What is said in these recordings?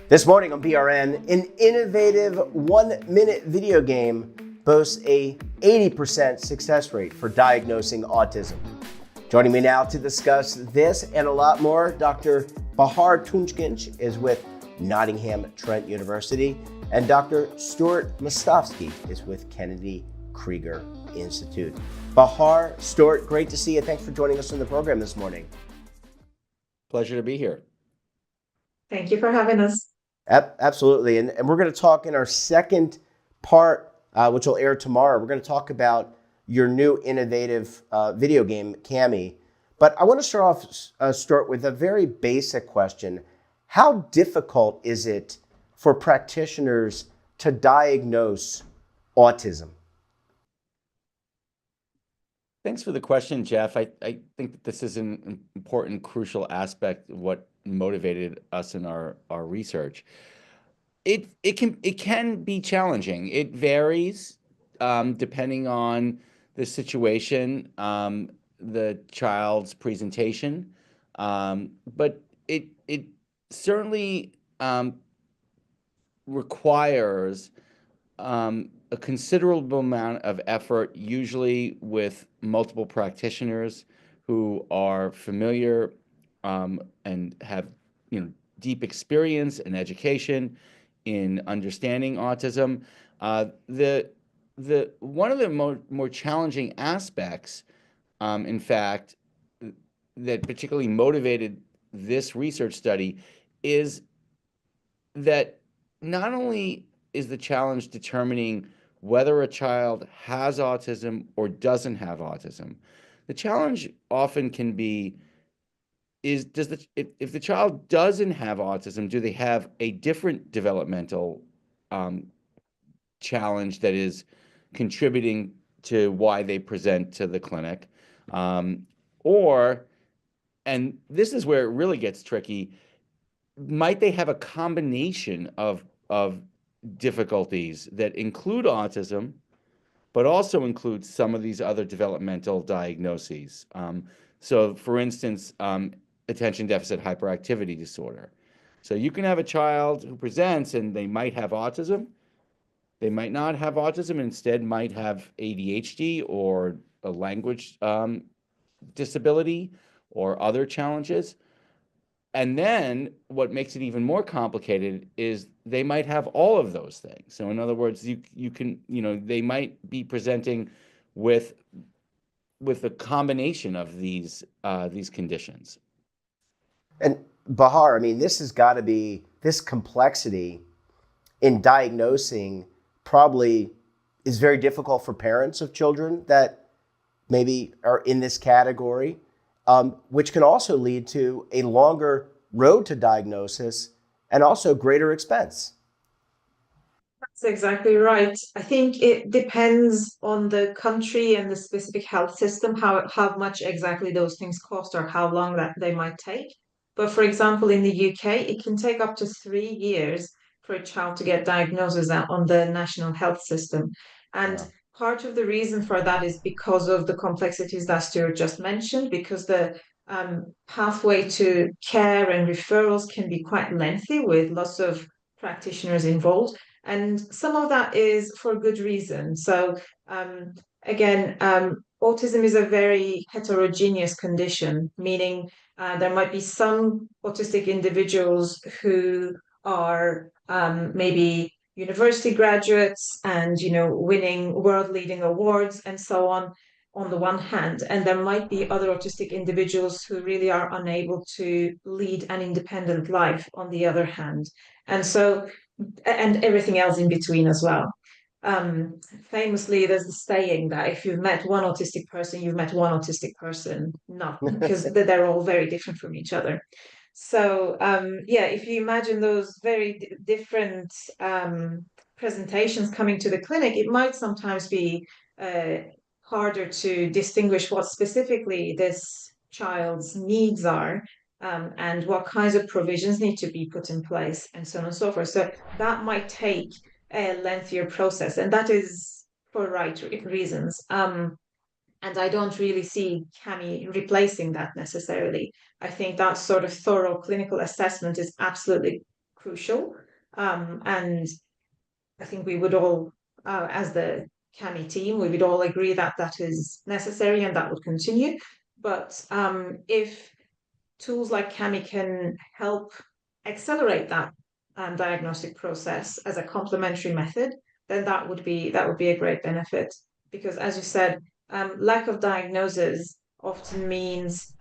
This morning on BRN, an innovative 1-minute video game boasts a 80% success rate for diagnosing autism. Joining me now to discuss this and a lot more, Dr. Bahar Tuncgenc is with Nottingham Trent University, and Dr. Stewart Mostofsky is with Kennedy Krieger Institute. Bahar, Stewart, great to see you. Thanks for joining us on the program this morning. Pleasure to be here. Thank you for having us. Absolutely. And we're going to talk in our second part, which will air tomorrow. We're going to talk about your new innovative video game, Cami. But I want to start with a very basic question. How difficult is it for practitioners to diagnose autism? Thanks for the question, Jeff. I think that this is an important, crucial aspect of what motivated us in our research. It can be challenging. It varies depending on the situation, the child's presentation, but it certainly requires a considerable amount of effort, usually with multiple practitioners who are familiar and have deep experience and education in understanding autism. The one of the more challenging aspects, in fact, that particularly motivated this research study is that not only is the challenge determining whether a child has autism or doesn't have autism, the challenge often can be if the child doesn't have autism, do they have a different developmental challenge that is contributing to why they present to the clinic? Or, and this is where it really gets tricky, might they have a combination of difficulties that include autism, but also include some of these other developmental diagnoses? So, for instance, attention deficit hyperactivity disorder. So you can have a child who presents and they might have autism. They might not have autism and instead might have ADHD or a language disability or other challenges. And then what makes it even more complicated is they might have all of those things. So in other words, they might be presenting with a combination of these conditions. And Bahar, I mean, this has got to be, this complexity in diagnosing probably is very difficult for parents of children that maybe are in this category, which can also lead to a longer road to diagnosis and also greater expense. That's exactly right. I think it depends on the country and the specific health system, how much exactly those things cost or how long that they might take. But for example, in the UK, it can take up to 3 years for a child to get diagnosis on the national health system. And part of the reason for that is because of the complexities that Stuart just mentioned, because the pathway to care and referrals can be quite lengthy with lots of practitioners involved. And some of that is for good reason. So again, autism is a very heterogeneous condition, meaning there might be some autistic individuals who are maybe university graduates and winning world-leading awards and so on the one hand, and there might be other autistic individuals who really are unable to lead an independent life on the other hand. And so, and everything else in between as well. Famously, there's the saying that if you've met one autistic person, you've met one autistic person, not because they're all very different from each other. So if you imagine those very different presentations coming to the clinic, it might sometimes be harder to distinguish what specifically this child's needs are, and what kinds of provisions need to be put in place, and so on and so forth. So that might take a lengthier process, and that is for right reasons. And I don't really see CAMI replacing that necessarily. I think that sort of thorough clinical assessment is absolutely crucial. And I think we would all, as the CAMI team, we would all agree that that is necessary and that would continue. But if tools like CAMI can help accelerate that diagnostic process as a complementary method, then that would be a great benefit. Because as you said, lack of diagnosis often means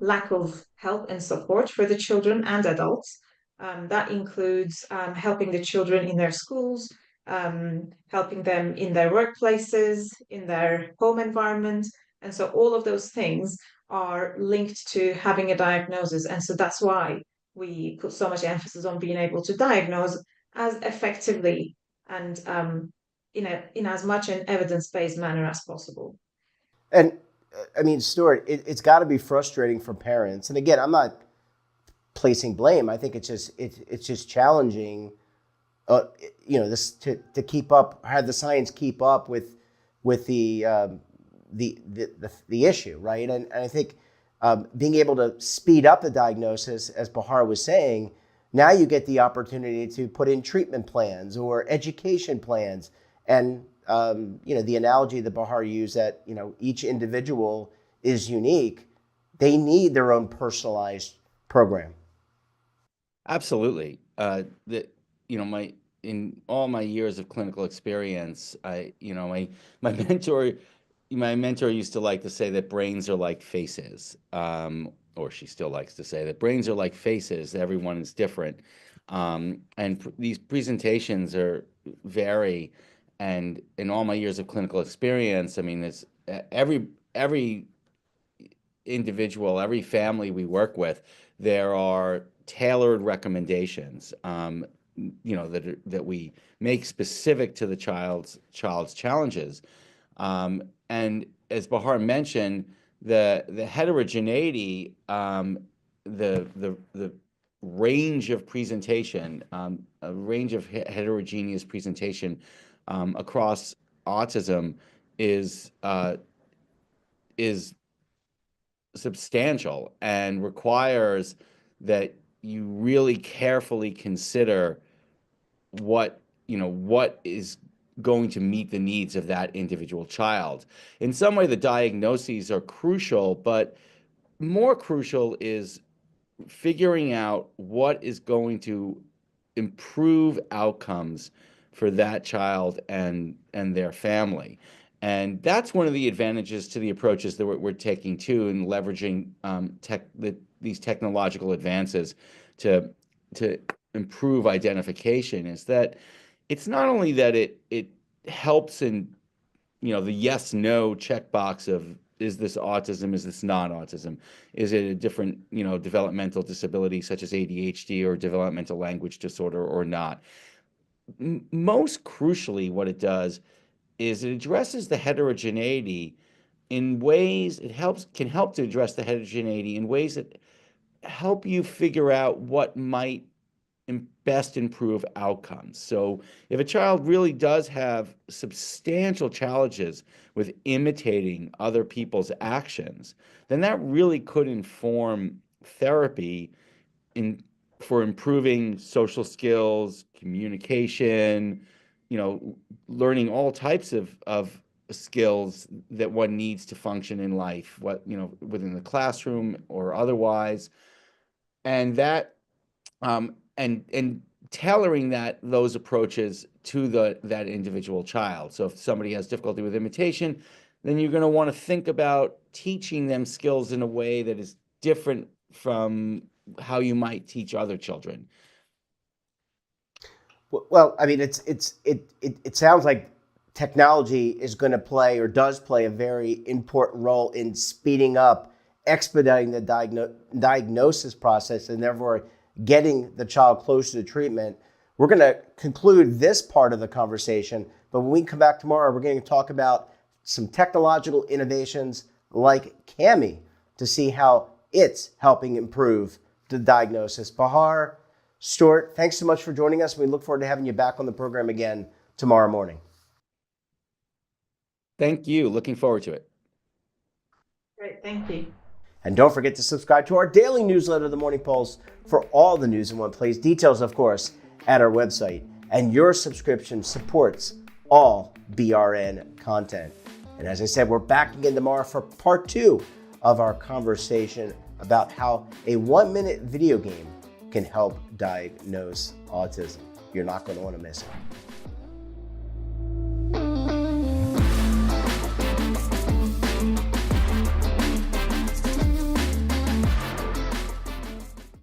lack of help and support for the children and adults. That includes helping the children in their schools, helping them in their workplaces, in their home environment. And so all of those things are linked to having a diagnosis. And so that's why we put so much emphasis on being able to diagnose as effectively and in as much an evidence-based manner as possible. And I mean, Stuart, it's got to be frustrating for parents. And again, I'm not placing blame. I think it's just challenging. This to keep up, have the science keep up with the issue, right? And I think being able to speed up the diagnosis, as Bahar was saying, now you get the opportunity to put in treatment plans or education plans. And the analogy that Bahar used, that each individual is unique. They need their own personalized program. Absolutely. In all my years of clinical experience, my mentor used to like to say that brains are like faces, or she still likes to say that brains are like faces. Everyone is different, and these presentations vary. And in all my years of clinical experience, I mean, it's every individual, every family we work with, there are tailored recommendations, that we make specific to the child's challenges. And as Bahar mentioned, the heterogeneity, the range of presentation, a range of heterogeneous presentation across autism is substantial and requires that you really carefully consider what is going to meet the needs of that individual child. In some way, the diagnoses are crucial, but more crucial is figuring out what is going to improve outcomes for that child and their family. And that's one of the advantages to the approaches that we're taking too, and leveraging these technological advances to improve identification, is that it's not only that it helps in the yes no checkbox of, is this autism, is this not autism, is it a different developmental disability such as ADHD or developmental language disorder or not. Most crucially, what it does is it addresses the heterogeneity in ways, can help to address the heterogeneity in ways that help you figure out what might best improve outcomes. So if a child really does have substantial challenges with imitating other people's actions, then that really could inform therapy for improving social skills, communication, learning all types of skills that one needs to function in life, within the classroom or otherwise. And that and tailoring those approaches to that individual child. So if somebody has difficulty with imitation, then you're going to want to think about teaching them skills in a way that is different from how you might teach other children. Well, I mean, it sounds like technology is going to play, or does play, a very important role in speeding up, expediting the diagnosis process, and therefore getting the child closer to treatment. We're going to conclude this part of the conversation, but when we come back tomorrow, we're going to talk about some technological innovations like CAMI to see how it's helping improve the diagnosis. Bahar, Stewart, thanks so much for joining us. We look forward to having you back on the program again tomorrow morning. Thank you. Looking forward to it. Great, thank you. And don't forget to subscribe to our daily newsletter, The Morning Pulse, for all the news in one place. Details, of course, at our website. And your subscription supports all BRN content. And as I said, we're back again tomorrow for part 2 of our conversation about how a 1-minute video game can help diagnose autism. You're not going to want to miss it.